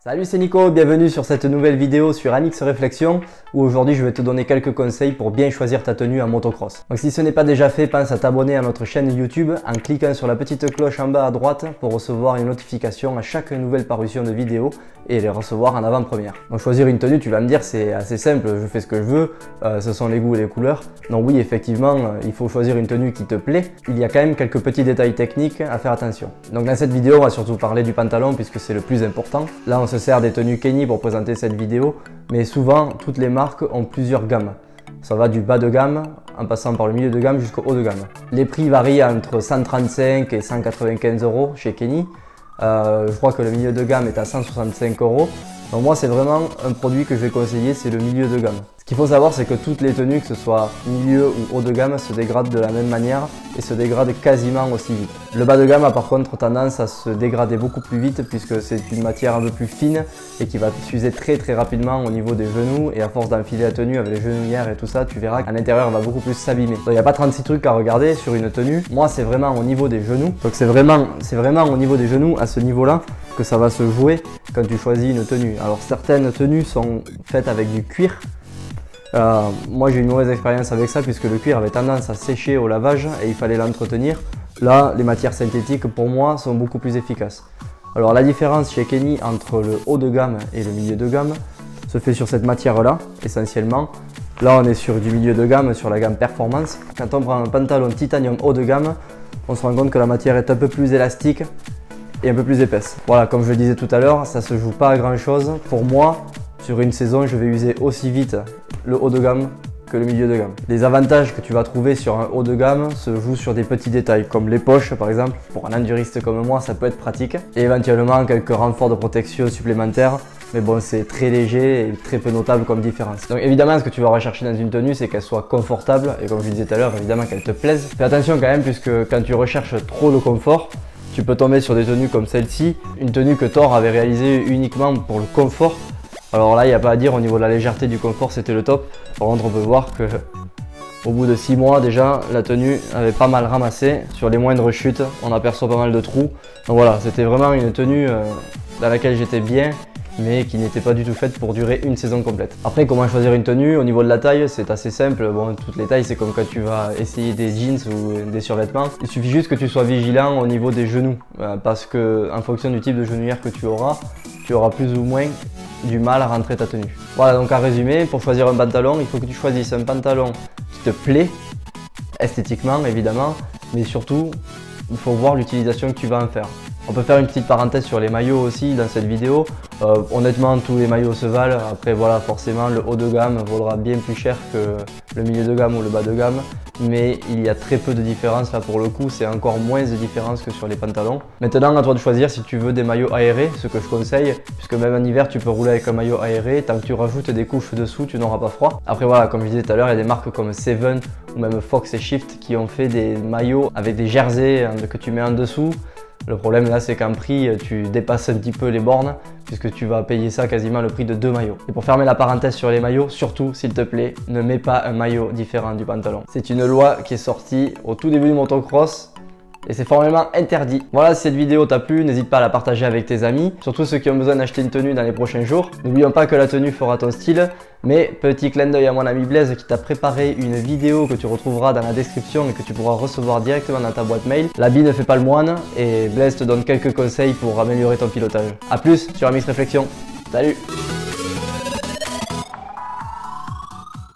Salut, c'est Nico, bienvenue sur cette nouvelle vidéo sur Amix Réflexion où aujourd'hui je vais te donner quelques conseils pour bien choisir ta tenue en motocross. Donc si ce n'est pas déjà fait, pense à t'abonner à notre chaîne YouTube en cliquant sur la petite cloche en bas à droite pour recevoir une notification à chaque nouvelle parution de vidéo et les recevoir en avant-première. Donc choisir une tenue, tu vas me dire, c'est assez simple, je fais ce que je veux, ce sont les goûts et les couleurs. Donc oui, effectivement, il faut choisir une tenue qui te plaît. Il y a quand même quelques petits détails techniques à faire attention. Donc dans cette vidéo, on va surtout parler du pantalon puisque c'est le plus important. Là, on se sert des tenues Kenny pour présenter cette vidéo, mais souvent, toutes les marques ont plusieurs gammes. Ça va du bas de gamme en passant par le milieu de gamme jusqu'au haut de gamme. Les prix varient entre 135 et 195 € chez Kenny. Je crois que le milieu de gamme est à 165 €. Donc moi, c'est vraiment un produit que je vais conseiller, c'est le milieu de gamme. Ce qu'il faut savoir, c'est que toutes les tenues, que ce soit milieu ou haut de gamme, se dégradent de la même manière et se dégradent quasiment aussi vite. Le bas de gamme a par contre tendance à se dégrader beaucoup plus vite puisque c'est une matière un peu plus fine et qui va s'user très rapidement au niveau des genoux, et à force d'enfiler la tenue avec les genouillères et tout ça, tu verras qu'à l'intérieur elle va beaucoup plus s'abîmer. Donc il n'y a pas 36 trucs à regarder sur une tenue. Moi, c'est vraiment au niveau des genoux. Donc c'est vraiment au niveau des genoux, à ce niveau-là, que ça va se jouer quand tu choisis une tenue. Alors certaines tenues sont faites avec du cuir. Moi j'ai eu une mauvaise expérience avec ça puisque le cuir avait tendance à sécher au lavage et il fallait l'entretenir. Là, les matières synthétiques pour moi sont beaucoup plus efficaces. Alors la différence chez Kenny entre le haut de gamme et le milieu de gamme se fait sur cette matière là essentiellement. Là on est sur du milieu de gamme, sur la gamme performance. Quand on prend un pantalon titanium haut de gamme, on se rend compte que la matière est un peu plus élastique et un peu plus épaisse. Voilà, comme je le disais tout à l'heure, ça se joue pas à grand chose. Pour moi, sur une saison, je vais user aussi vite le haut de gamme que le milieu de gamme. Les avantages que tu vas trouver sur un haut de gamme se jouent sur des petits détails comme les poches par exemple. Pour un enduriste comme moi, ça peut être pratique. Et éventuellement quelques renforts de protection supplémentaires. Mais bon, c'est très léger et très peu notable comme différence. Donc évidemment, ce que tu vas rechercher dans une tenue, c'est qu'elle soit confortable et comme je disais tout à l'heure, évidemment qu'elle te plaise. Fais attention quand même puisque quand tu recherches trop le confort, tu peux tomber sur des tenues comme celle-ci, une tenue que Thor avait réalisée uniquement pour le confort. Alors là, il n'y a pas à dire, au niveau de la légèreté du confort, c'était le top. Par contre, on peut voir que au bout de 6 mois déjà, la tenue avait pas mal ramassé. Sur les moindres chutes, on aperçoit pas mal de trous. Donc voilà, c'était vraiment une tenue dans laquelle j'étais bien, mais qui n'était pas du tout faite pour durer une saison complète. Après, comment choisir une tenue? Au niveau de la taille, c'est assez simple. Bon, toutes les tailles, c'est comme quand tu vas essayer des jeans ou des survêtements. Il suffit juste que tu sois vigilant au niveau des genoux, parce que en fonction du type de genouillère que tu auras plus ou moins du mal à rentrer ta tenue. Voilà, donc à résumer, pour choisir un pantalon, il faut que tu choisisses un pantalon qui te plaît, esthétiquement évidemment, mais surtout, il faut voir l'utilisation que tu vas en faire. On peut faire une petite parenthèse sur les maillots aussi dans cette vidéo. Honnêtement, tous les maillots se valent. Après voilà, forcément le haut de gamme vaudra bien plus cher que le milieu de gamme ou le bas de gamme. Mais il y a très peu de différence là pour le coup, c'est encore moins de différence que sur les pantalons. Maintenant, à toi de choisir si tu veux des maillots aérés, ce que je conseille, puisque même en hiver tu peux rouler avec un maillot aéré, tant que tu rajoutes des couches dessous, tu n'auras pas froid. Après voilà, comme je disais tout à l'heure, il y a des marques comme Seven ou même Fox et Shift qui ont fait des maillots avec des jerseys que tu mets en dessous. Le problème là, c'est qu'en prix, tu dépasses un petit peu les bornes puisque tu vas payer ça quasiment le prix de 2 maillots. Et pour fermer la parenthèse sur les maillots, surtout s'il te plaît, ne mets pas un maillot différent du pantalon. C'est une loi qui est sortie au tout début du motocross et c'est formellement interdit. Voilà, si cette vidéo t'a plu, n'hésite pas à la partager avec tes amis, surtout ceux qui ont besoin d'acheter une tenue dans les prochains jours. N'oublions pas que la tenue fera ton style, mais petit clin d'œil à mon ami Blaise qui t'a préparé une vidéo que tu retrouveras dans la description et que tu pourras recevoir directement dans ta boîte mail. L'habit ne fait pas le moine et Blaise te donne quelques conseils pour améliorer ton pilotage. A plus sur Amix Réflexion. Salut!